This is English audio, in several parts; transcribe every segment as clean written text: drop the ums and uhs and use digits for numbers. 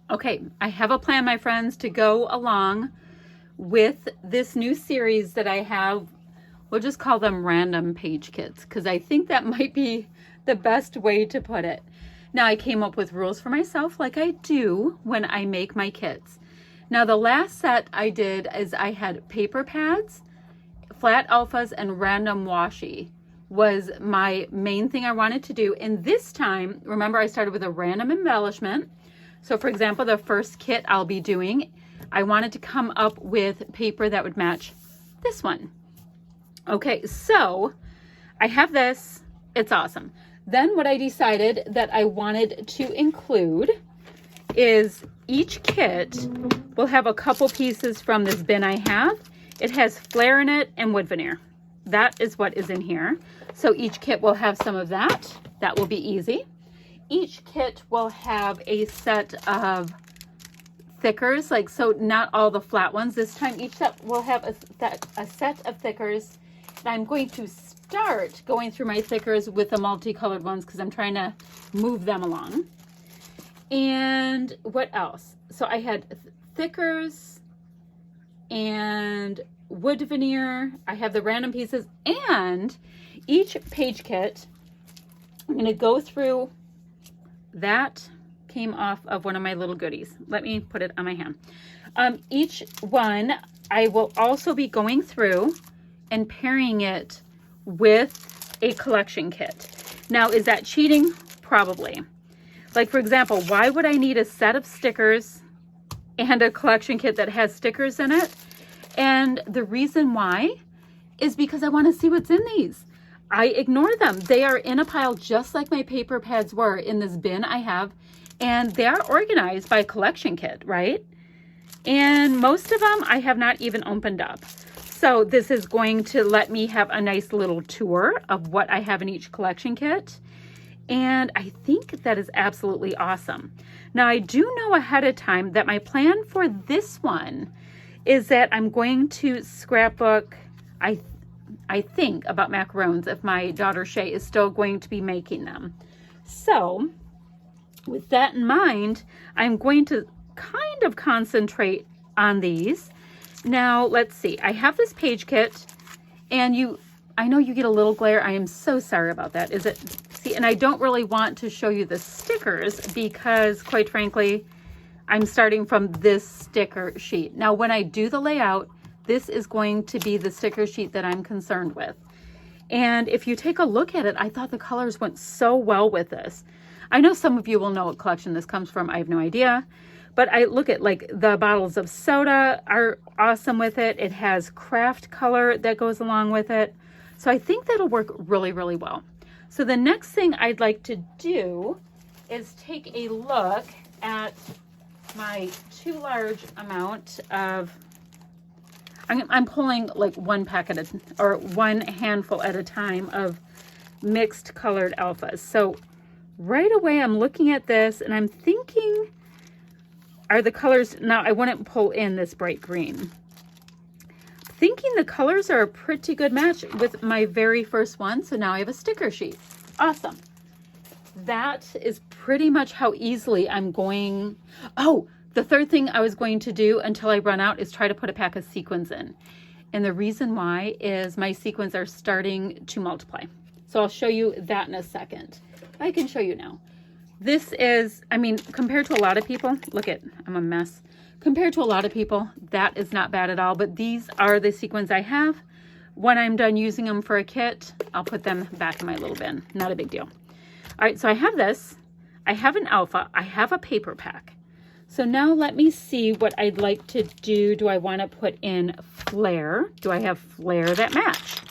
Okay, I have a plan, my friends, to go along with this new series that I have. We'll just call them random page kits because I think that might be the best way to put it. Now, I came up with rules for myself like I do when I make my kits. Now, the last set I did is I had paper pads, flat alphas, and random washi was my main thing I wanted to do. And this time, remember, I started with a random embellishment. So for example, the first kit I'll be doing, I wanted to come up with paper that would match this one. Okay, so I have this. It's awesome. Then what I decided that I wanted to include is each kit will have a couple pieces from this bin I have. It has flare in it and wood veneer. That is what is in here. So each kit will have some of that. That will be easy. Each kit will have a set of thickers, like so not all the flat ones. This time each set will have a set of thickers. And I'm going to start going through my thickers with the multicolored ones because I'm trying to move them along. And what else? So I had thickers and wood veneer. I have the random pieces, and each page kit, I'm going to go through. That came off of one of my little goodies. Let me put it on my hand. Each one, I will also be going through and pairing it with a collection kit. Now, is that cheating? Probably. Like, for example, why would I need a set of stickers and a collection kit that has stickers in it? And the reason why is because I want to see what's in these. I ignore them. They are in a pile just like my paper pads were in this bin I have, and they are organized by collection kit, right? And most of them I have not even opened up. So this is going to let me have a nice little tour of what I have in each collection kit. And I think that is absolutely awesome. Now, I do know ahead of time that my plan for this one is that I'm going to scrapbook, I think, about macarons if my daughter Shay is still going to be making them. So with that in mind, I'm going to kind of concentrate on these. Now, let's see. I have this page kit, and I know you get a little glare. I am so sorry about that. Is it? See, and I don't really want to show you the stickers because, quite frankly, I'm starting from this sticker sheet. Now, when I do the layout, this is going to be the sticker sheet that I'm concerned with. And if you take a look at it, I thought the colors went so well with this. I know some of you will know what collection this comes from. I have no idea. But I look at, like, the bottles of soda are awesome with it. It has craft color that goes along with it. So I think that'll work really, really well. So the next thing I'd like to do is take a look at my too large amount of, I'm pulling like one packet or one handful at a time of mixed colored alphas. So right away I'm looking at this and I'm thinking, are the colors, now I wouldn't pull in this bright green. Thinking the colors are a pretty good match with my very first one. So now I have a sticker sheet. Awesome. That is pretty much how easily I'm going. Oh, the third thing I was going to do until I run out is try to put a pack of sequins in. And the reason why is my sequins are starting to multiply. So I'll show you that in a second. I can show you now. This is, I mean, compared to a lot of people, look at, I'm a mess. Compared to a lot of people, that is not bad at all. But these are the sequins I have. When I'm done using them for a kit, I'll put them back in my little bin. Not a big deal. All right, so I have this. I have an alpha. I have a paper pack. So now let me see what I'd like to do. Do I want to put in flare? Do I have flare that match?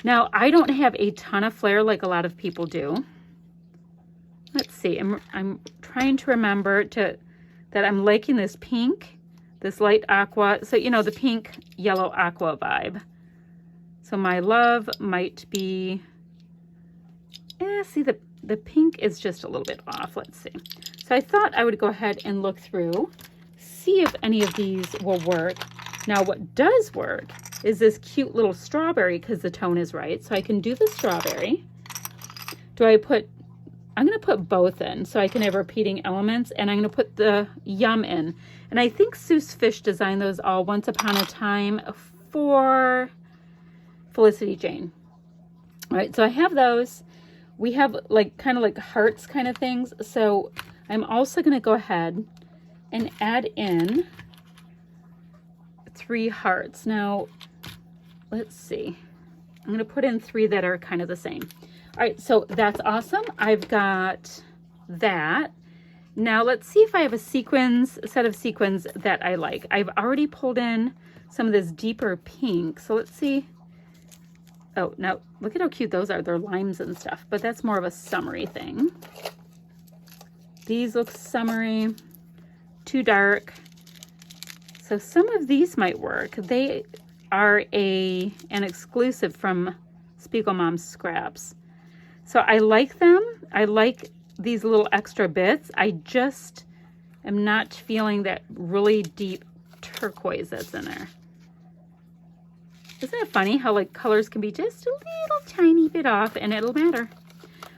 Now, I don't have a ton of flare like a lot of people do. Let's see. I'm trying to remember that I'm liking this pink, this light aqua. So, you know, the pink, yellow aqua vibe. So my love might be, see, the pink is just a little bit off. Let's see. So I thought I would go ahead and look through, see if any of these will work. Now what does work is this cute little strawberry because the tone is right. So I can do the strawberry. Do I put I'm going to put both in so I can have repeating elements, and I'm going to put the Yum in. And I think Seuss Fish designed those all once upon a time for Felicity Jane. All right, so I have those. We have like kind of like hearts kind of things. So I'm also going to go ahead and add in 3 hearts. Now, let's see. I'm going to put in 3 that are kind of the same. All right, so that's awesome. I've got that. Now let's see if I have a set of sequins that I like. I've already pulled in some of this deeper pink. So let's see. Oh, now look at how cute those are. They're limes and stuff, but that's more of a summery thing. These look summery, too dark. So some of these might work. They are an exclusive from Spiegel Mom's Scraps. So I like them. I like these little extra bits. I just am not feeling that really deep turquoise that's in there. Isn't it funny how like colors can be just a little tiny bit off and it'll matter?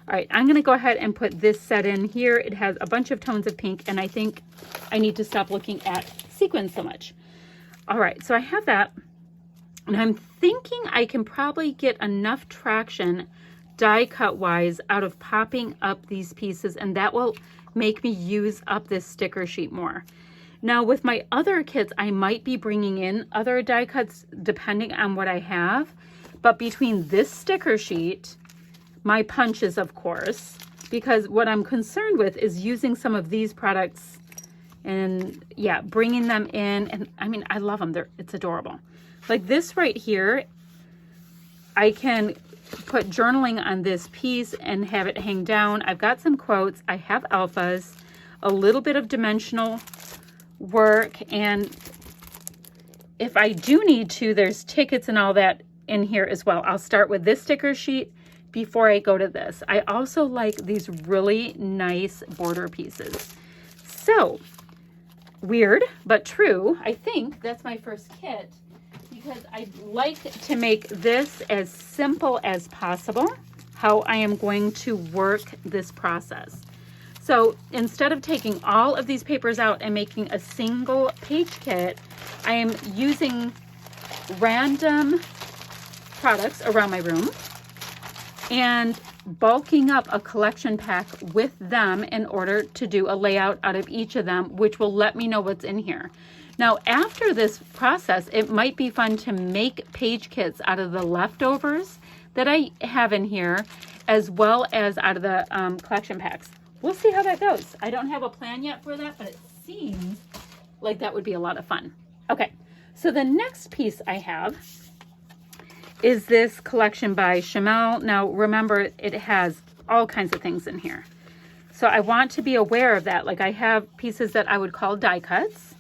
All right, I'm gonna go ahead and put this set in here. It has a bunch of tones of pink, and I think I need to stop looking at sequins so much. All right, so I have that, and I'm thinking I can probably get enough traction die cut wise out of popping up these pieces, and that will make me use up this sticker sheet more. Now with my other kits, I might be bringing in other die cuts depending on what I have, but between this sticker sheet, my punches of course, because what I'm concerned with is using some of these products and yeah, bringing them in. And I mean, I love them. It's adorable. Like this right here, I can put journaling on this piece and have it hang down. I've got some quotes. I have alphas, a little bit of dimensional work, and if I do need to, there's tickets and all that in here as well. I'll start with this sticker sheet before I go to this. I also like these really nice border pieces. So, weird, but true. I think that's my first kit, because I like to make this as simple as possible, how I am going to work this process. So instead of taking all of these papers out and making a single page kit, I am using random products around my room and bulking up a collection pack with them in order to do a layout out of each of them, which will let me know what's in here. Now, after this process, it might be fun to make page kits out of the leftovers that I have in here, as well as out of the collection packs. We'll see how that goes. I don't have a plan yet for that, but it seems like that would be a lot of fun. Okay, so the next piece I have is this collection by Chamel. Now, remember, it has all kinds of things in here. So I want to be aware of that. Like I have pieces that I would call die cuts.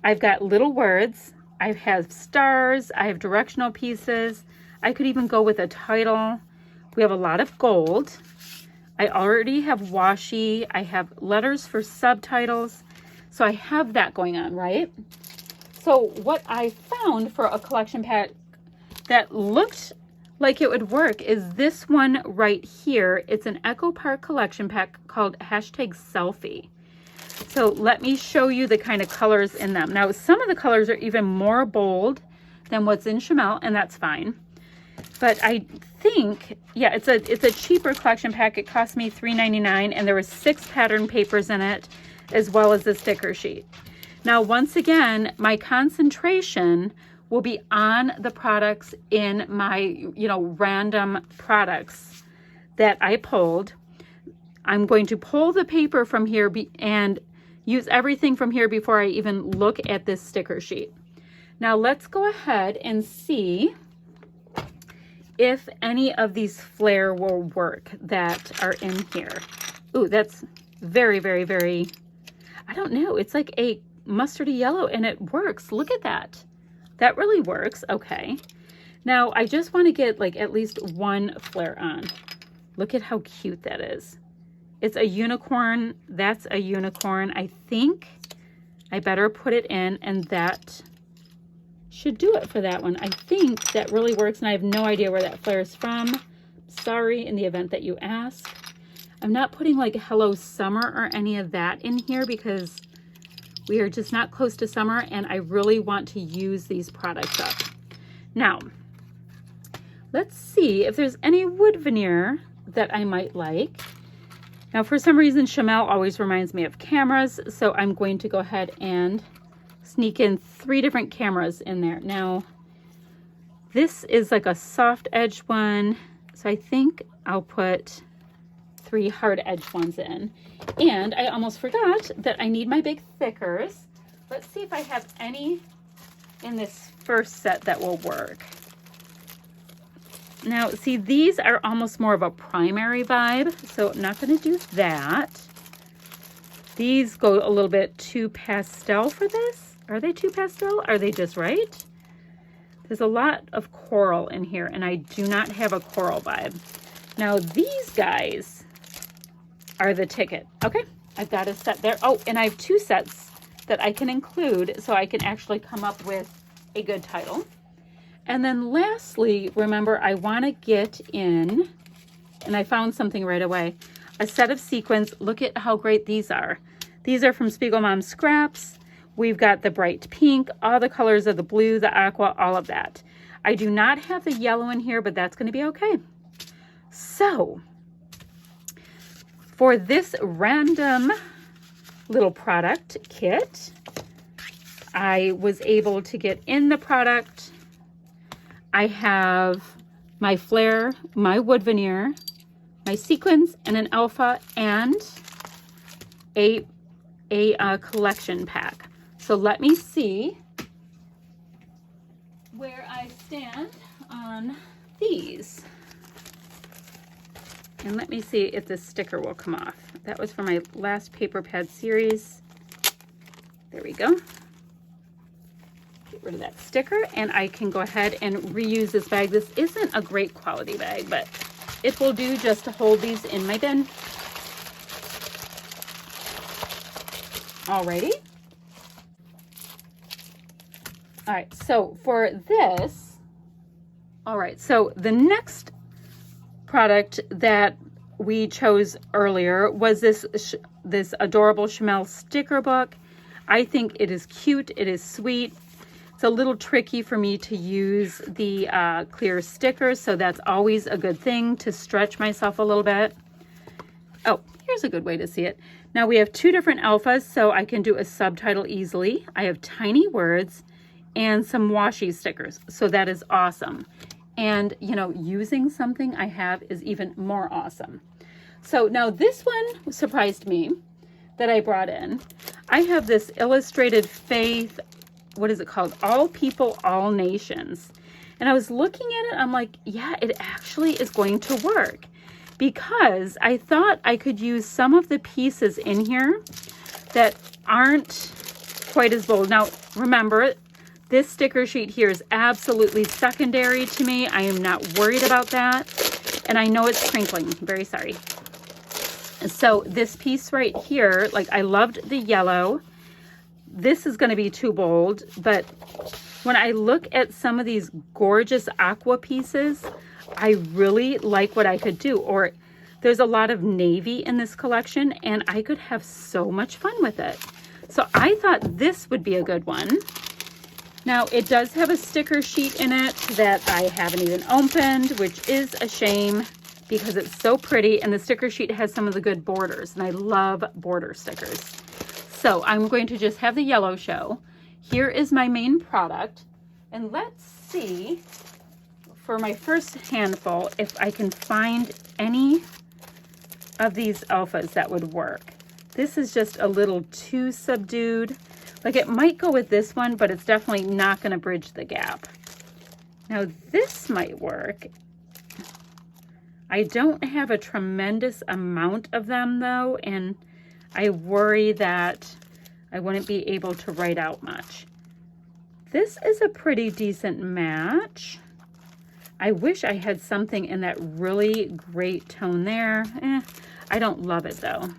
I've got little words. I have stars. I have directional pieces. I could even go with a title. We have a lot of gold. I already have washi. I have letters for subtitles. So I have that going on, right? So what I found for a collection pack that looked like it would work is this one right here. It's an Echo Park collection pack called #selfie. So let me show you the kind of colors in them. Now, some of the colors are even more bold than what's in Chamel, and that's fine. But I think, yeah, it's a cheaper collection pack. It cost me $3.99, and there were 6 pattern papers in it, as well as the sticker sheet. Now, once again, my concentration will be on the products in my, random products that I pulled. I'm going to pull the paper from here and use everything from here before I even look at this sticker sheet. Now let's go ahead and see if any of these flare will work that are in here. Ooh, that's very, very, very, I don't know. It's like a mustardy yellow and it works. Look at that. That really works. Okay. Now I just want to get like at least one flare on. Look at how cute that is. It's a unicorn. That's a unicorn. I think I better put it in, and that should do it for that one. I think that really works, and I have no idea where that flare is from. Sorry in the event that you ask. I'm not putting like Hello Summer or any of that in here because we are just not close to summer and I really want to use these products up. Now, let's see if there's any wood veneer that I might like. Now, for some reason, Chamel always reminds me of cameras, so I'm going to go ahead and sneak in 3 different cameras in there. Now, this is like a soft edge one, so I think I'll put 3 hard edge ones in. And I almost forgot that I need my big thickers. Let's see if I have any in this first set that will work. Now, see, these are almost more of a primary vibe, so I'm not going to do that. These go a little bit too pastel for this. Are they too pastel? Are they just right? There's a lot of coral in here, and I do not have a coral vibe. Now, these guys are the ticket. Okay, I've got a set there. Oh, and I have 2 sets that I can include so I can actually come up with a good title. And then lastly, remember, I want to get in, and I found something right away, a set of sequins. Look at how great these are. These are from Spiegel Mom Scraps. We've got the bright pink, all the colors of the blue, the aqua, all of that. I do not have the yellow in here, but that's going to be okay. So, for this random little product kit, I was able to get in the product. I have my flare, my wood veneer, my sequins, and an alpha, and a collection pack. So let me see where I stand on these. And let me see if this sticker will come off. That was for my last paper pad series. There we go. Get rid of that sticker, and I can go ahead and reuse this bag. This isn't a great quality bag, but it will do just to hold these in my bin. Alrighty. All right, so for this, all right, so the next product that we chose earlier was this adorable Chamel sticker book. I think it is cute, it is sweet. It's a little tricky for me to use the clear stickers, so that's always a good thing to stretch myself a little bit. Oh, here's a good way to see it. Now we have 2 different alphas, so I can do a subtitle easily. I have tiny words and some washi stickers, so that is awesome. And, you know, using something I have is even more awesome. So now this one surprised me that I brought in. I have this Illustrated Faith, what is it called? All People, All Nations. And I was looking at it, I'm like, yeah, it actually is going to work, because I thought I could use some of the pieces in here that aren't quite as bold. Now, remember, this sticker sheet here is absolutely secondary to me. I am not worried about that. And I know it's crinkling. I'm very sorry. So this piece right here, like, I loved the yellow. This is going to be too bold, but when I look at some of these gorgeous aqua pieces, I really like what I could do. Or there's a lot of navy in this collection, and I could have so much fun with it. So I thought this would be a good one. Now, it does have a sticker sheet in it that I haven't even opened, which is a shame because it's so pretty, and the sticker sheet has some of the good borders, and I love border stickers. So I'm going to just have the yellow show. Here is my main product, and let's see for my first handful if I can find any of these alphas that would work. This is just a little too subdued. Like, it might go with this one, but it's definitely not going to bridge the gap. Now, this might work. I don't have a tremendous amount of them, though, and I worry that I wouldn't be able to write out much. This is a pretty decent match. I wish I had something in that really great tone there. I don't love it, though.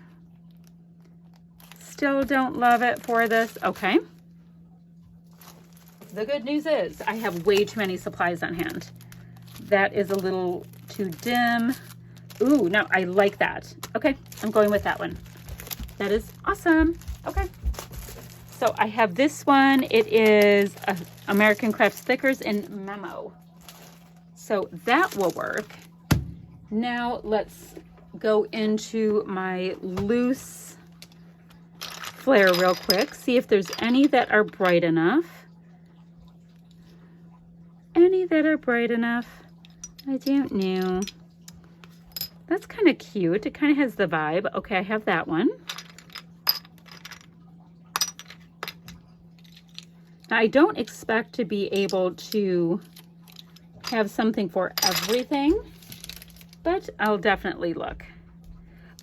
Still don't love it for this. Okay. The good news is I have way too many supplies on hand. That is a little too dim. Ooh, no, I like that. Okay, I'm going with that one. That is awesome. Okay. So I have this one. It is American Crafts Stickers in Memo. So that will work. Now let's go into my loose flare real quick. See if there's any that are bright enough. Any that are bright enough? I don't know. That's kind of cute. It kind of has the vibe. Okay, I have that one. Now, I don't expect to be able to have something for everything, but I'll definitely look.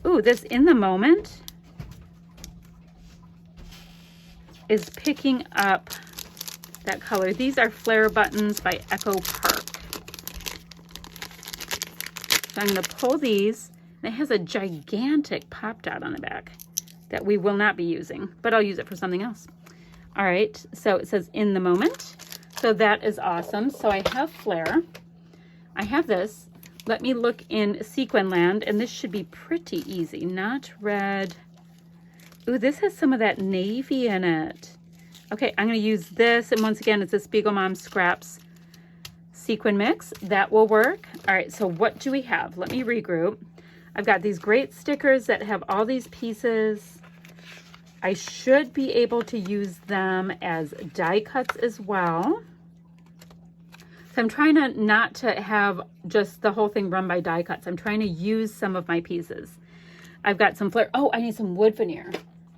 Ooh, this In the Moment is picking up that color. These are flare buttons by Echo Park. So I'm going to pull these. And it has a gigantic pop dot on the back that we will not be using, but I'll use it for something else. All right, so it says In the Moment. So that is awesome. So I have flare. I have this. Let me look in Sequin Land, and this should be pretty easy. Not red. Ooh, this has some of that navy in it. Okay, I'm going to use this, and once again, it's a Spiegel Mom Scraps sequin mix. That will work. All right, so what do we have? Let me regroup. I've got these great stickers that have all these pieces. I should be able to use them as die cuts as well. So I'm trying to not to have just the whole thing run by die cuts. I'm trying to use some of my pieces. I've got some flare. Oh, I need some wood veneer.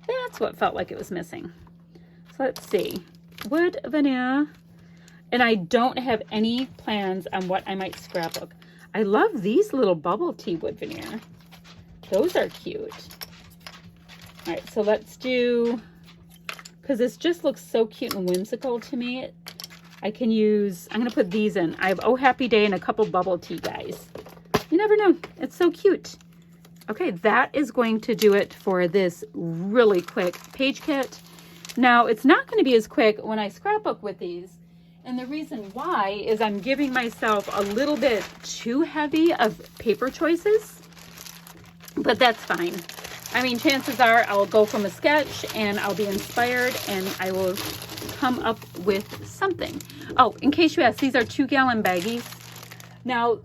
That's what felt like it was missing. So let's see. Wood veneer. And I don't have any plans on what I might scrapbook. I love these little bubble tea wood veneer. Those are cute. All right, so let's do, because this just looks so cute and whimsical to me, I can use, I'm going to put these in. I have Oh Happy Day and a couple bubble tea guys. You never know. It's so cute. Okay, that is going to do it for this really quick page kit. Now, it's not going to be as quick when I scrapbook with these. And the reason why is I'm giving myself a little bit too heavy of paper choices. But that's fine. I mean, chances are I'll go from a sketch and I'll be inspired and I will come up with something. Oh, in case you ask, these are 2-gallon baggies. Now,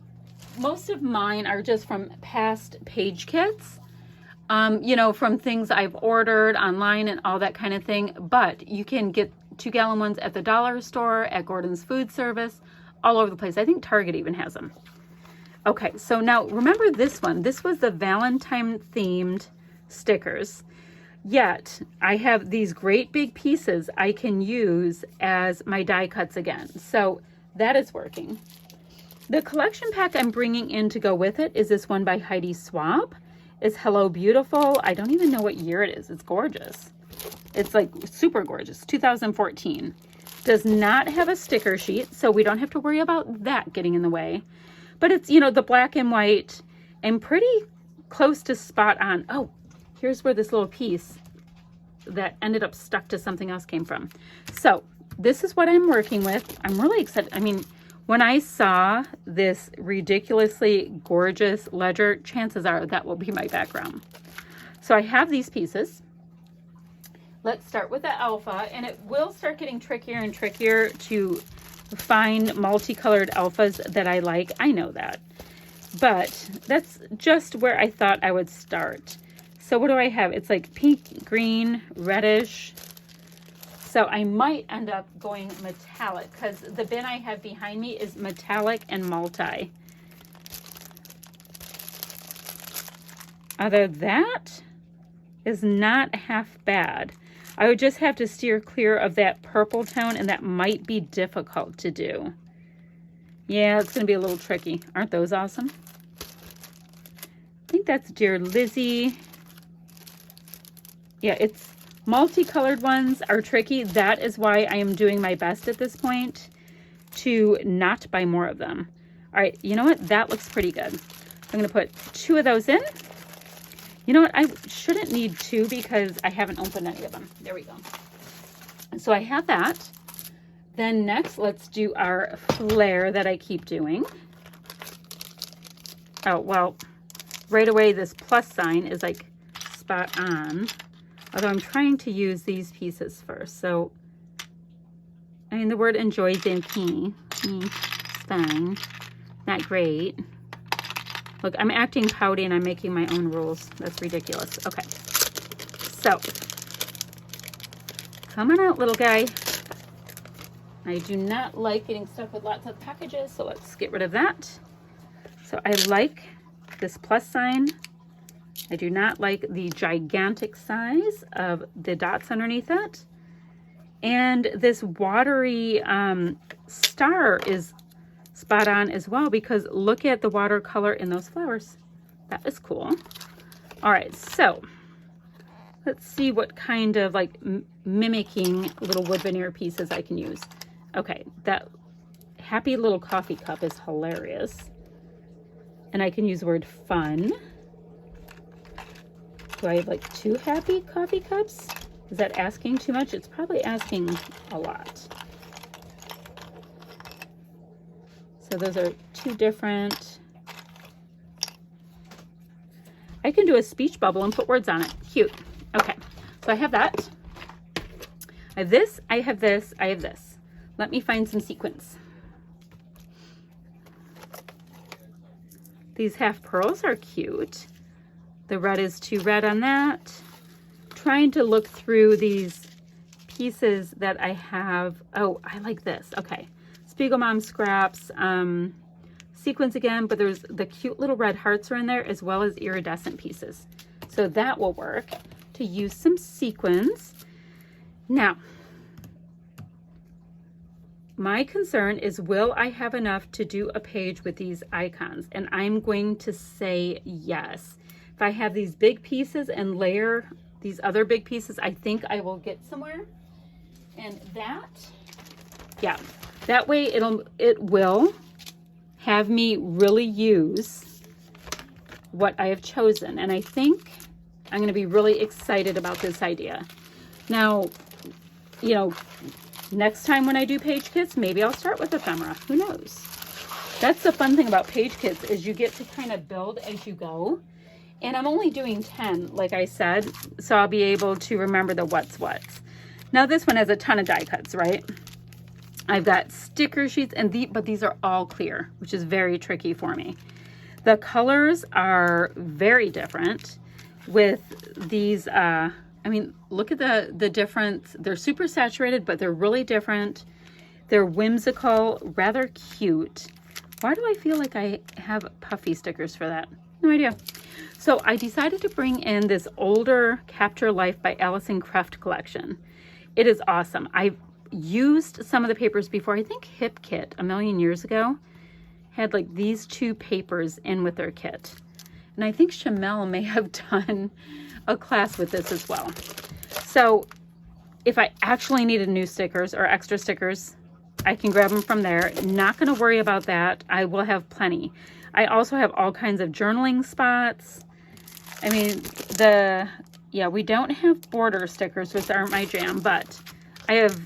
most of mine are just from past page kits, you know, from things I've ordered online and all that kind of thing. But you can get 2-gallon ones at the dollar store, at Gordon's Food Service, all over the place. I think Target even has them. Okay, so now remember this one. This was the Valentine themed stickers. Yet I have these great big pieces I can use as my die cuts again. So that is working. The collection pack I'm bringing in to go with it is this one by Heidi Swapp. It's Hello Beautiful. I don't even know what year it is. It's gorgeous. It's like super gorgeous. 2014. Does not have a sticker sheet, so we don't have to worry about that getting in the way. But it's, you know, the black and white and pretty close to spot on. Oh, here's where this little piece that ended up stuck to something else came from. So this is what I'm working with. I'm really excited. I mean, when I saw this ridiculously gorgeous ledger, chances are that will be my background. So I have these pieces. Let's start with the alpha, and it will start getting trickier and trickier to find multicolored alphas that I like. I know that, but that's just where I thought I would start. So what do I have? It's like pink, green, reddish. So I might end up going metallic because the bin I have behind me is metallic and multi. Although that is not half bad. I would just have to steer clear of that purple tone, and that might be difficult to do. Yeah, it's going to be a little tricky. Aren't those awesome? I think that's Dear Lizzie. Yeah, it's multicolored ones are tricky. That is why I am doing my best at this point to not buy more of them. All right, you know what? That looks pretty good. I'm going to put 2 of those in. You know what? I shouldn't need 2 because I haven't opened any of them. There we go. So I have that. Then next, let's do our flare that I keep doing. Oh, well, right away this plus sign is like spot on. Although I'm trying to use these pieces first. So, I mean, the word enjoy thinking. It's fine. Not great. Look, I'm acting pouty and I'm making my own rules. That's ridiculous. Okay. So, come on out, little guy. I do not like getting stuck with lots of packages, so let's get rid of that. So I like this plus sign. I do not like the gigantic size of the dots underneath it. And this watery star is spot on as well, because look at the watercolor in those flowers. That is cool. All right, so let's see what kind of like mimicking little wood veneer pieces I can use. Okay, that happy little coffee cup is hilarious. And I can use the word fun. Do I have like 2 happy coffee cups? Is that asking too much? It's probably asking a lot. So those are 2 different. I can do a speech bubble and put words on it. Cute. Okay, so I have that. I have this, I have this, I have this. Let me find some sequins. These half pearls are cute. The red is too red on that. Trying to look through these pieces that I have. Oh, I like this. Okay. Spiegelmom scraps, sequins again, but there's the cute little red hearts are in there as well as iridescent pieces. So that will work to use some sequins. Now, my concern is, will I have enough to do a page with these icons? And I'm going to say yes. If I have these big pieces and layer these other big pieces, I think I will get somewhere. And that, yeah, that way it will have me really use what I have chosen. And I think I'm going to be really excited about this idea. Now, you know, next time when I do page kits, maybe I'll start with ephemera. Who knows? That's the fun thing about page kits, is you get to kind of build as you go. And I'm only doing 10, like I said, so I'll be able to remember the what's. Now this one has a ton of die cuts, right? I've got sticker sheets, but these are all clear, which is very tricky for me. The colors are very different with these. I mean, look at the difference. They're super saturated, but they're really different. They're whimsical, rather cute. Why do I feel like I have puffy stickers for that? No idea. So I decided to bring in this older Capture Life by Alison Kreft collection. It is awesome. I've used some of the papers before. I think Hip Kit a million years ago had like these 2 papers in with their kit. And I think Chamel may have done a class with this as well. So if I actually needed new stickers or extra stickers, I can grab them from there. Not going to worry about that. I will have plenty. I also have all kinds of journaling spots. I mean, we don't have border stickers, which aren't my jam, but I have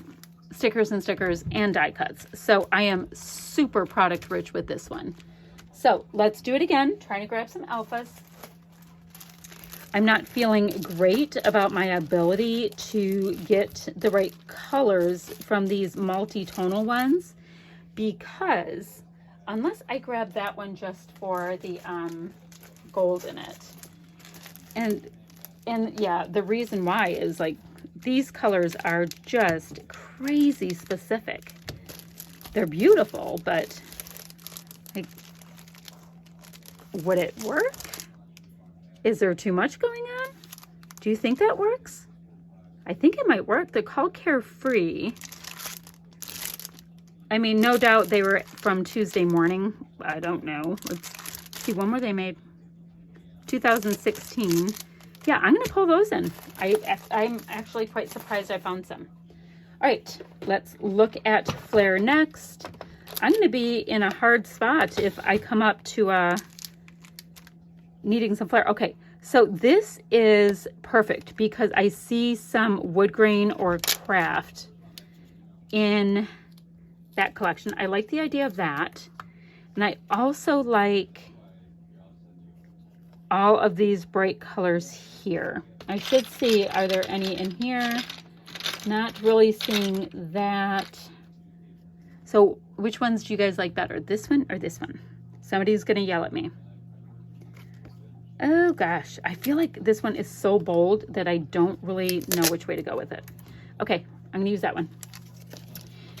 stickers and die cuts. So I am super product rich with this one. So let's do it again. Trying to grab some alphas. I'm not feeling great about my ability to get the right colors from these multi-tonal ones, because unless I grab that one just for the gold in it. And yeah, the reason why is like these colors are just crazy specific. They're beautiful, but like, would it work? Is there too much going on? Do you think that works? I think it might work. They're called Carefree. I mean, no doubt they were from Tuesday Morning. I don't know. Let's see, when were they made? 2016. Yeah, I'm going to pull those in. I'm actually quite surprised I found some. All right, let's look at Flare next. I'm going to be in a hard spot if I come up to needing some flare. Okay, so this is perfect because I see some wood grain or craft in that collection. I like the idea of that. And I also like all of these bright colors here. I should see, are there any in here? Not really seeing that. So which ones do you guys like better? This one or this one? Somebody's gonna yell at me. Oh gosh, I feel like this one is so bold that I don't really know which way to go with it. Okay, I'm gonna use that one.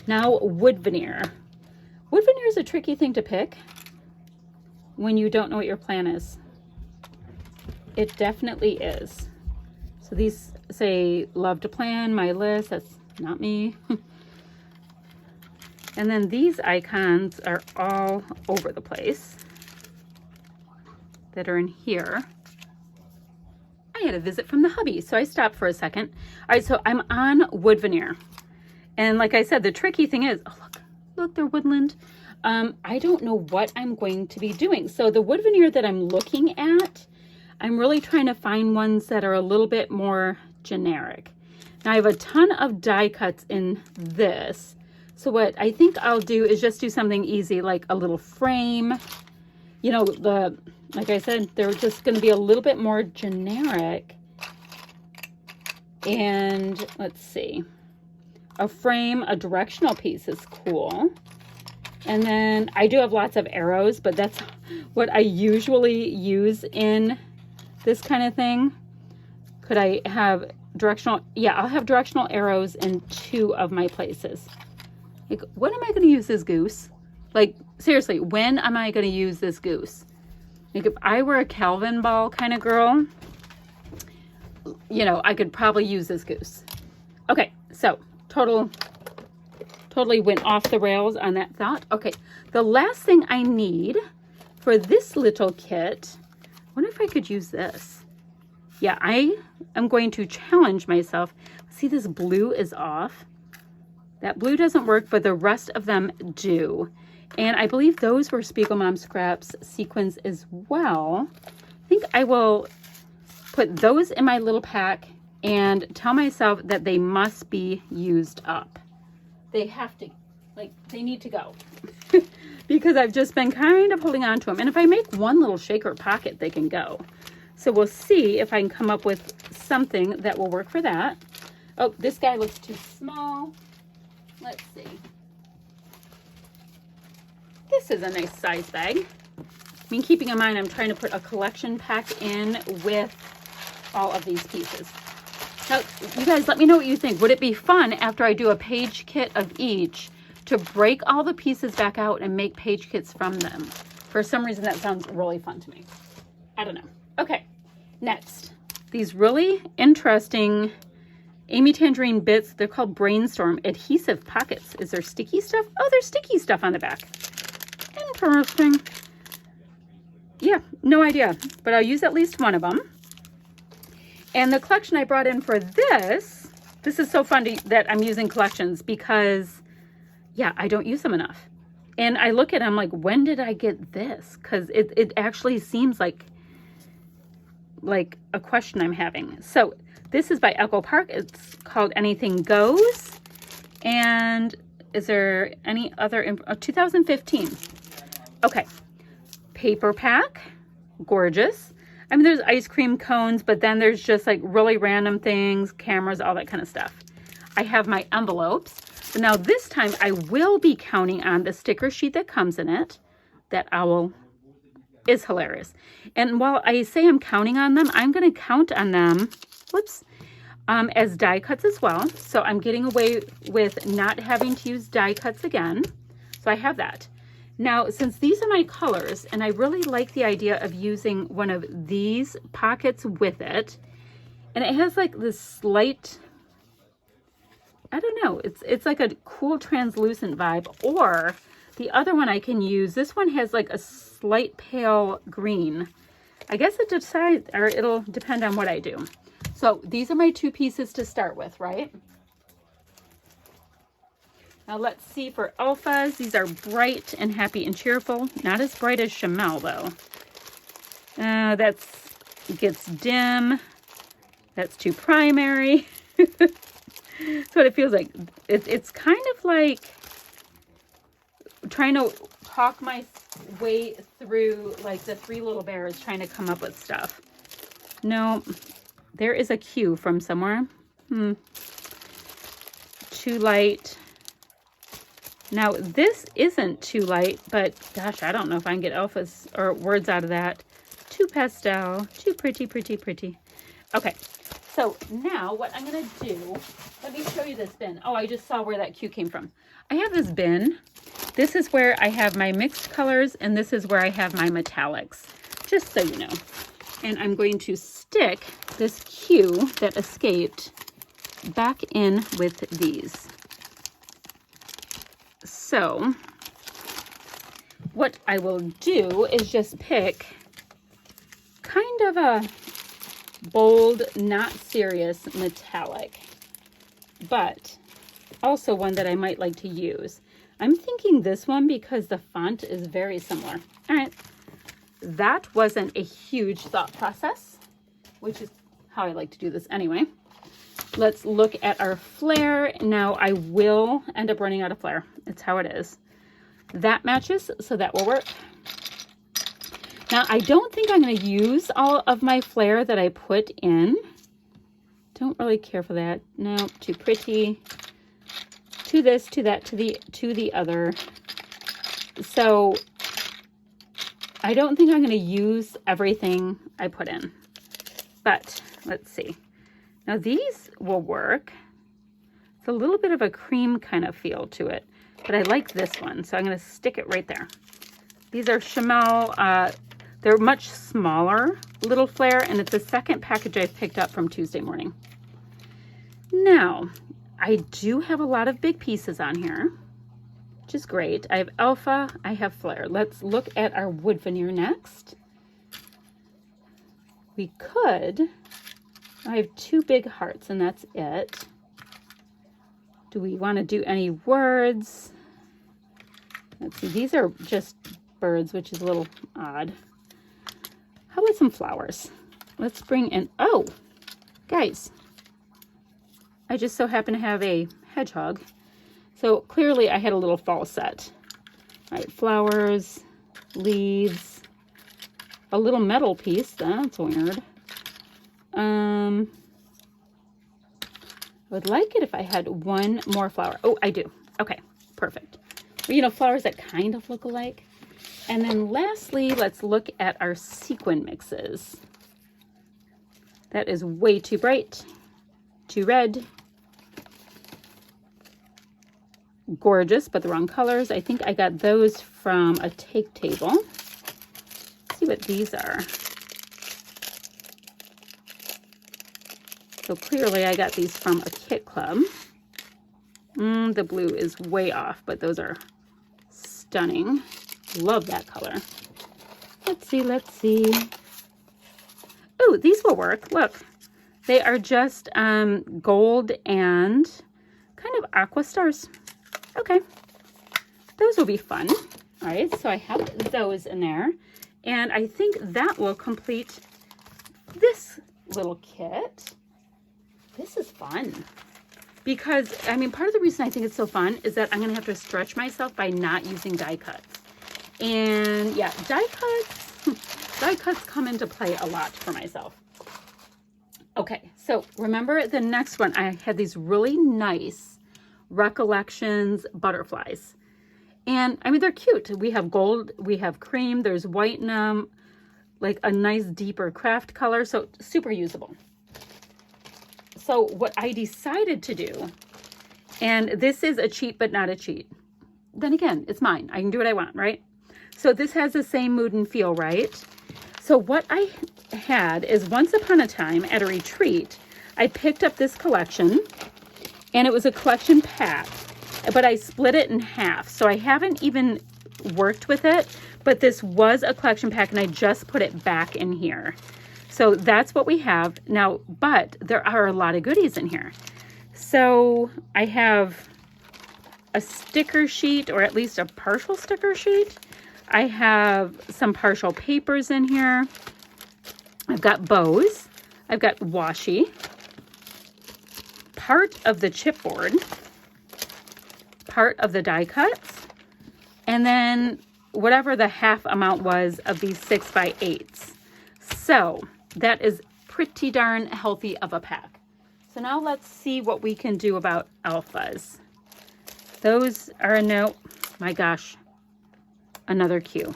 Now, wood veneer. Wood veneer is a tricky thing to pick when you don't know what your plan is. It definitely is. So these say, love to plan, my list, that's not me. And then these icons are all over the place that are in here. I had a visit from the hubby, so I stopped for a second. All right, so I'm on wood veneer. And like I said, the tricky thing is, oh look, they're woodland. I don't know what I'm going to be doing. So the wood veneer that I'm looking at, I'm really trying to find ones that are a little bit more generic. Now I have a ton of die cuts in this. So what I think I'll do is just do something easy, like a little frame. You know, like I said, they're just going to be a little bit more generic. And let's see, a frame, a directional piece is cool. And then I do have lots of arrows, but that's what I usually use in this kind of thing. Could I have directional? Yeah, I'll have directional arrows in 2 of my places. Like, when am I going to use this goose? Like, seriously, when am I going to use this goose? Like, if I were a Calvin ball kind of girl, you know, I could probably use this goose. Okay, so totally went off the rails on that thought. Okay, the last thing I need for this little kit, I wonder if I could use this. Yeah, I am going to challenge myself. See, this blue is off. That blue doesn't work, but the rest of them do. And I believe those were Spiegel Mom Scraps sequins as well. I think I will put those in my little pack and tell myself that they must be used up. They have to, like, they need to go. Because I've just been kind of holding on to them. And if I make one little shaker pocket, they can go. So we'll see if I can come up with something that will work for that. Oh, this guy looks too small. Let's see. This is a nice size bag. I mean, keeping in mind, I'm trying to put a collection pack in with all of these pieces. Now, you guys, let me know what you think. Would it be fun after I do a page kit of each to break all the pieces back out and make page kits from them? For some reason, that sounds really fun to me. I don't know. Okay, next. These really interesting Amy Tangerine bits. They're called Brainstorm adhesive pockets. Is there sticky stuff? Oh, there's sticky stuff on the back. Interesting. Yeah, no idea, but I'll use at least one of them. And the collection I brought in for this is so fun that I'm using collections because, yeah, I don't use them enough. And I look at it, I'm like, when did I get this? Because it actually seems like a question I'm having. So this is by Echo Park. It's called Anything Goes. And is there any other, 2015. Okay. Paper pack. Gorgeous. I mean, there's ice cream cones, but then there's just like really random things, cameras, all that kind of stuff. I have my envelopes. But now this time I will be counting on the sticker sheet that comes in it. That owl is hilarious. And while I say I'm counting on them, I'm going to count on them, whoops, as die cuts as well. So I'm getting away with not having to use die cuts again. So I have that. Now, since these are my colors, and I really like the idea of using one of these pockets with it, and it has like this slight, I don't know, it's like a cool translucent vibe, or the other one I can use, this one has like a slight pale green. I guess it'll depend on what I do. So these are my 2 pieces to start with, right? Now let's see for alphas. These are bright and happy and cheerful. Not as bright as Chamel though. That gets dim. That's too primary. That's what it feels like. It's kind of like trying to talk my way through like the Three Little Bears trying to come up with stuff. No, there is a cue from somewhere. Too light. Now this isn't too light, but gosh, I don't know if I can get alphas or words out of that. Too pastel, too pretty, pretty, pretty. Okay, so now what I'm gonna do, let me show you this bin. Oh, I just saw where that cue came from. I have this bin. This is where I have my mixed colors, and this is where I have my metallics, just so you know. And I'm going to stick this cue that escaped back in with these. So what I will do is just pick kind of a bold, not serious metallic, but also one that I might like to use. I'm thinking this one because the font is very similar. All right, that wasn't a huge thought process, which is how I like to do this anyway. Let's look at our flare. Now I will end up running out of flare. It's how it is. That matches, so that will work. Now I don't think I'm going to use all of my flare that I put in. Don't really care for that. No, too pretty. To this, to that, to the other. So I don't think I'm going to use everything I put in. But let's see. Now these will work. It's a little bit of a cream kind of feel to it, but I like this one, so I'm going to stick it right there. These are Chamel. They're much smaller little flare, and it's the second package I've picked up from Tuesday morning. Now, I do have a lot of big pieces on here, which is great. I have alpha, I have flare. Let's look at our wood veneer next. We could, I have two big hearts and that's it. Do we want to do any words? Let's see, these are just birds, which is a little odd. How about some flowers? Let's bring in, oh, guys, I just so happen to have a hedgehog. So clearly I had a little fall set. All right, flowers, leaves, a little metal piece. That's weird. I would like it if I had one more flower. Oh, I do. Okay, perfect. Well, you know, flowers that kind of look alike. And then lastly, let's look at our sequin mixes. That is way too bright, too red. Gorgeous, but the wrong colors. I think I got those from a take table. Let's see what these are. So clearly I got these from a kit club. The blue is way off, but those are stunning. Love that color. Let's see, let's see. Oh, these will work. Look, they are just gold and kind of aqua stars. Okay, those will be fun. All right, so I have those in there. And I think that will complete this little kit. This is fun. Because, I mean, part of the reason I think it's so fun is that I'm going to have to stretch myself by not using die cuts. And yeah, die cuts come into play a lot for myself. Okay, so remember the next one, I had these really nice Recollections butterflies. And I mean, they're cute. We have gold, we have cream, there's white in them, like a nice deeper craft color, so super usable. So what I decided to do, and this is a cheat but not a cheat. Then again, it's mine. I can do what I want, right? So this has the same mood and feel, right? So what I had is once upon a time at a retreat, I picked up this collection and it was a collection pack, but I split it in half. So I haven't even worked with it, but this was a collection pack and I just put it back in here. So that's what we have now, but there are a lot of goodies in here. So I have a sticker sheet, or at least a partial sticker sheet. I have some partial papers in here. I've got bows. I've got washi. Part of the chipboard. Part of the die cuts. And then whatever the half amount was of these 6x8s. So that is pretty darn healthy of a pack. So now let's see what we can do about alphas. Those are a no. My gosh, another Q.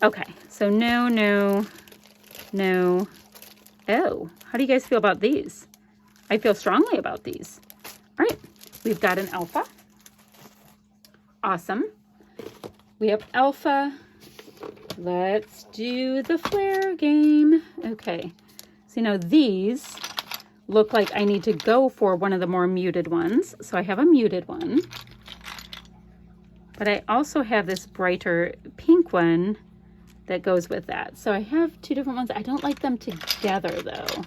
Okay, so no, no, no. Oh, how do you guys feel about these? I feel strongly about these. All right, we've got an alpha. Awesome. We have alpha. Let's do the flare game. Okay, so now these look like I need to go for one of the more muted ones. So I have a muted one. But I also have this brighter pink one that goes with that. So I have two different ones. I don't like them together though.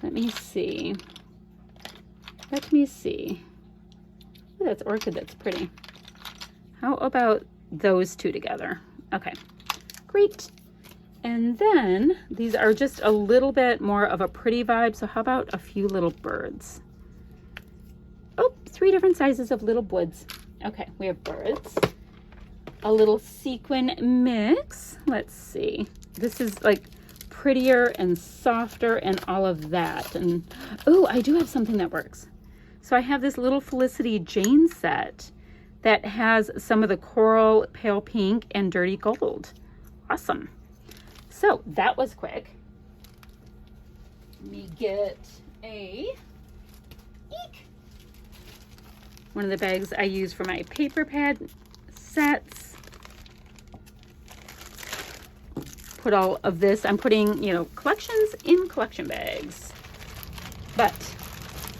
Let me see. Let me see. Ooh, that's orchid, that's pretty. How about those two together? Okay, great. And then these are just a little bit more of a pretty vibe. So how about a few little birds? Oh, 3 different sizes of little woods. Okay, we have birds. A little sequin mix. Let's see. This is like prettier and softer and all of that. And oh, I do have something that works. So I have this little Felicity Jane set that has some of the coral, pale pink, and dirty gold. Awesome. So that was quick. Let me get a eek. One of the bags I use for my paper pad sets. Put all of this, I'm putting, you know, collections in collection bags. But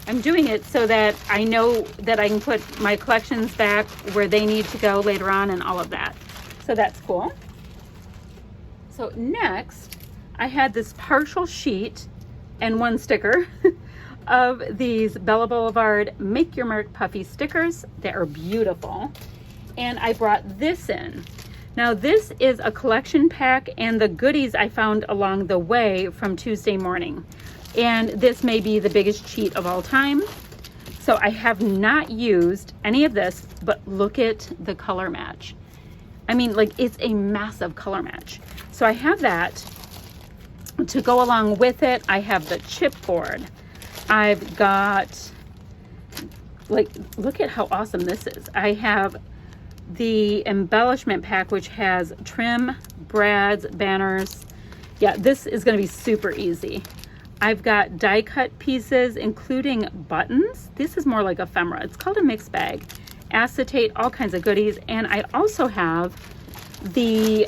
I'm doing it so that I know that I can put my collections back where they need to go later on and all of that. So that's cool. So next, I had this partial sheet and one sticker of these Bella Boulevard Make Your Mark Puffy stickers. They are beautiful. And I brought this in. Now this is a collection pack and the goodies I found along the way from Tuesday morning. And this may be the biggest cheat of all time. So I have not used any of this, but look at the color match. I mean, like, it's a massive color match. So I have that. To go along with it, I have the chipboard. I've got, like, look at how awesome this is. I have the embellishment pack, which has trim, brads, banners. Yeah, this is going to be super easy. I've got die cut pieces, including buttons. This is more like ephemera. It's called a mixed bag. Acetate, all kinds of goodies. And I also have the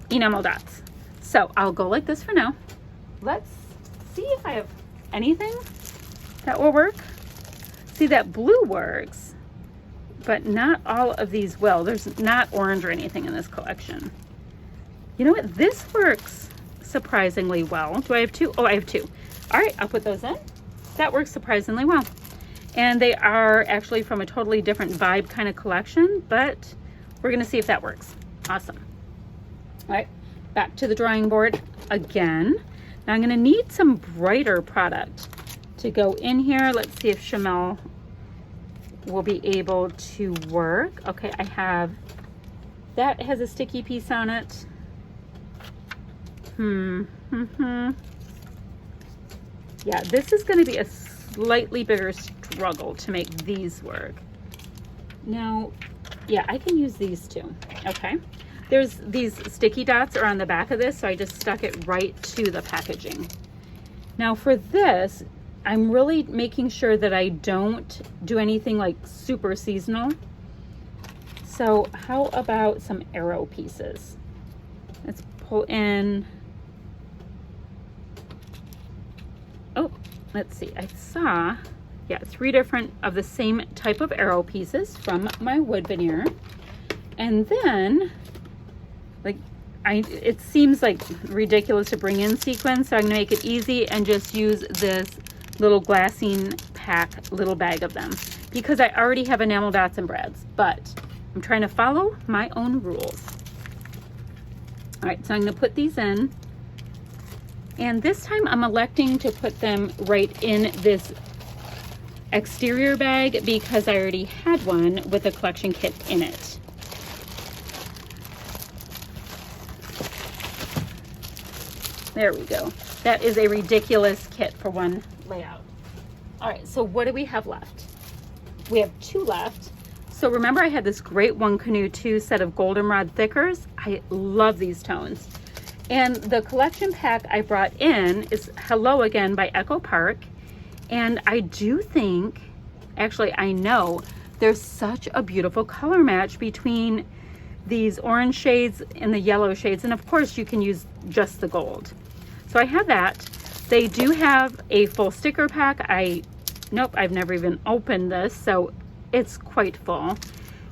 enamel dots. So I'll go like this for now. Let's see if I have anything that will work. See, that blue works, but not all of these will. There's not orange or anything in this collection. You know what? This works surprisingly well. Do I have 2? Oh, I have 2. All right, I'll put those in. That works surprisingly well. And they are actually from a totally different vibe kind of collection, but we're going to see if that works. Awesome. All right, back to the drawing board again. Now I'm going to need some brighter product to go in here. Let's see if Shamel will be able to work. Okay, I have, that has a sticky piece on it. Yeah, this is going to be a slightly bigger struggle to make these work. Now, yeah, I can use these too. Okay. There's these sticky dots are on the back of this, so I just stuck it right to the packaging. Now for this, I'm really making sure that I don't do anything like super seasonal. So how about some arrow pieces? Let's pull in. Oh, let's see. I saw, yeah, 3 different of the same type of arrow pieces from my wood veneer. And then, like, it seems like ridiculous to bring in sequins, so I'm gonna make it easy and just use this little glassine pack little bag of them because I already have enamel dots and brads, but I'm trying to follow my own rules. All right, so I'm gonna put these in. And this time I'm electing to put them right in this exterior bag because I already had one with a collection kit in it. There we go. That is a ridiculous kit for one layout. All right, so what do we have left? We have 2 left. So remember I had this great One Canoe 2 set of goldenrod thickers. I love these tones. And the collection pack I brought in is Hello Again by Echo Park. And I do think, actually I know, there's such a beautiful color match between these orange shades and the yellow shades. And of course you can use just the gold. So I have that. They do have a full sticker pack. Nope, I've never even opened this, so it's quite full.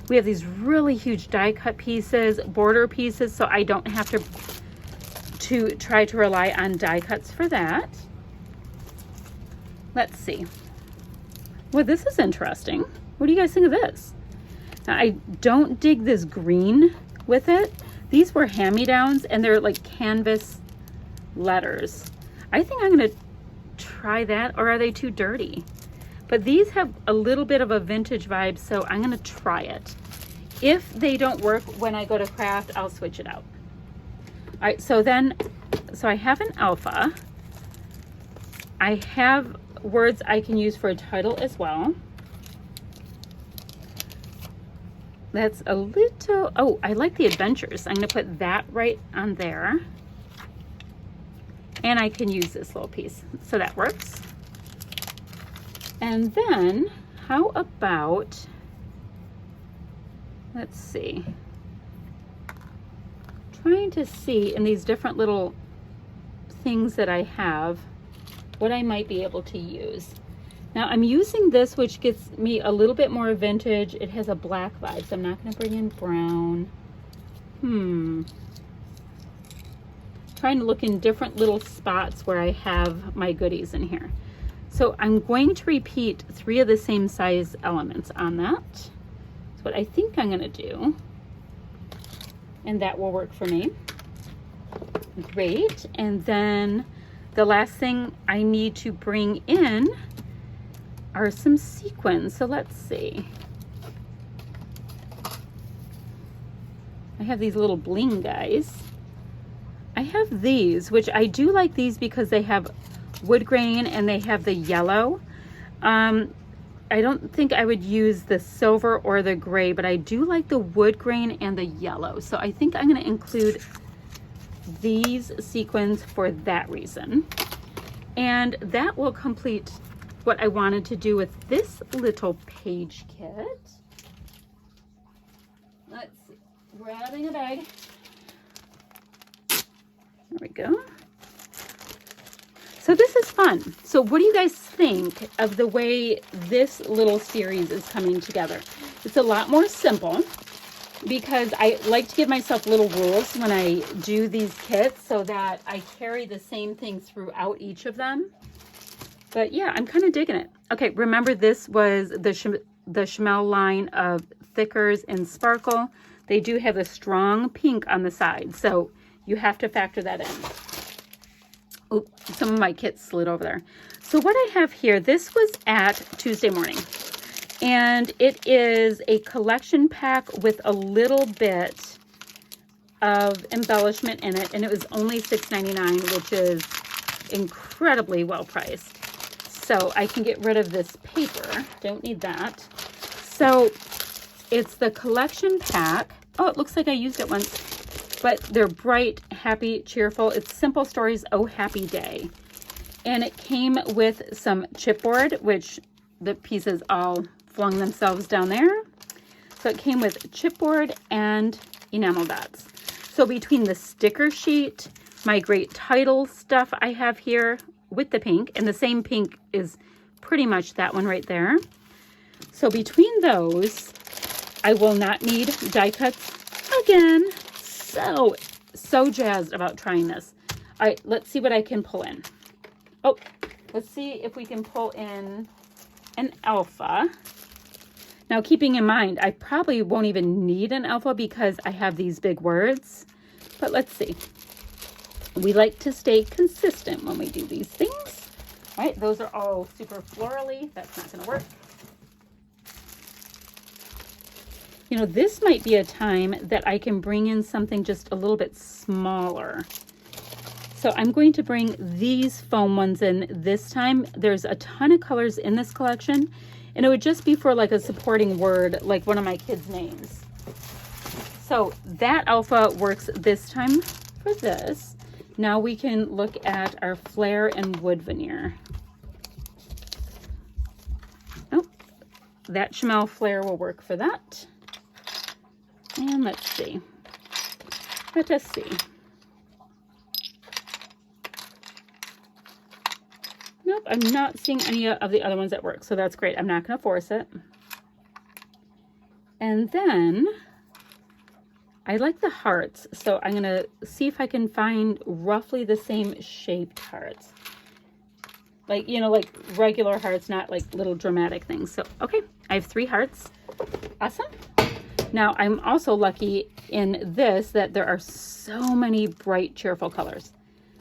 We have these really huge die cut pieces, border pieces, so I don't have to try to rely on die cuts for that. Let's see. Well, this is interesting. What do you guys think of this? Now, I don't dig this green with it. These were hand-me-downs and they're like canvas letters. I think I'm gonna try that, or are they too dirty? But these have a little bit of a vintage vibe, so I'm gonna try it. If they don't work when I go to craft, I'll switch it out. All right, so I have an alpha. I have words I can use for a title as well. That's a little, oh, I like the adventures. I'm gonna put that right on there. And I can use this little piece, so that works. And then how about, let's see, trying to see in these different little things that I have, what I might be able to use. Now I'm using this, which gets me a little bit more vintage. It has a black vibe, so I'm not gonna bring in brown. Trying to look in different little spots where I have my goodies in here. So I'm going to repeat 3 of the same size elements on that. That's what I think I'm gonna do. And that will work for me. Great, and then the last thing I need to bring in are some sequins. So let's see. I have these little bling guys. I have these, which I do like these because they have wood grain and they have the yellow. I don't think I would use the silver or the gray, but I do like the wood grain and the yellow. So I think I'm going to include these sequins for that reason. And that will complete what I wanted to do with this little page kit. Let's see, grabbing a bag. There we go. So this is fun. So what do you guys think of the way this little series is coming together? It's a lot more simple because I like to give myself little rules when I do these kits so that I carry the same thing throughout each of them. But yeah, I'm kind of digging it. Okay, remember this was the Chamel line of thickers in sparkle. They do have a strong pink on the side, so you have to factor that in. Oh, some of my kits slid over there. So what I have here, this was at Tuesday morning, and it is a collection pack with a little bit of embellishment in it, and it was only $6.99, which is incredibly well priced. So I can get rid of this paper. Don't need that. So it's the collection pack. Oh, it looks like I used it once. But they're bright, happy, cheerful. It's Simple Stories, Oh Happy Day. And it came with some chipboard, which the pieces all flung themselves down there. So it came with chipboard and enamel dots. So between the sticker sheet, my great title stuff I have here with the pink, and the same pink is pretty much that one right there. So between those, I will not need die cuts again. So jazzed about trying this. All right, let's see what I can pull in. Oh, let's see if we can pull in an alpha. Now, keeping in mind, I probably won't even need an alpha because I have these big words, but let's see. We like to stay consistent when we do these things. All right, those are all super florally. That's not gonna work. You know, this might be a time that I can bring in something just a little bit smaller. So I'm going to bring these foam ones in this time. There's a ton of colors in this collection, and it would just be for like a supporting word, like one of my kids' names. So that alpha works this time for this. Now we can look at our flare and wood veneer. Oh, that Chamel flare will work for that. And let's see. Let us see. Nope, I'm not seeing any of the other ones that work, so that's great. I'm not going to force it. And then I like the hearts, so I'm going to see if I can find roughly the same shaped hearts. Like, you know, like regular hearts, not like little dramatic things. So, okay, I have 3 hearts. Awesome. Now, I'm also lucky in this that there are so many bright, cheerful colors.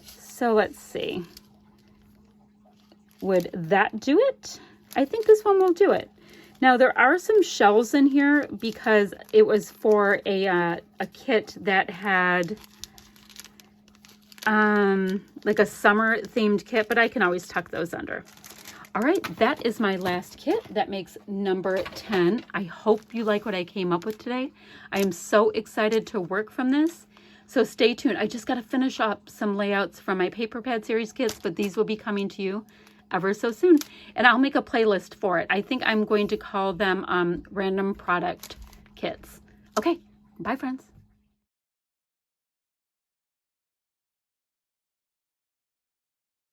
So let's see. Would that do it? I think this one will do it. Now, there are some shells in here because it was for a kit that had like a summer themed kit, but I can always tuck those under. All right, that is my last kit. That makes number 10. I hope you like what I came up with today. I am so excited to work from this. So stay tuned. I just got to finish up some layouts from my paper pad series kits, but these will be coming to you ever so soon. And I'll make a playlist for it. I think I'm going to call them random product kits. Okay, bye friends.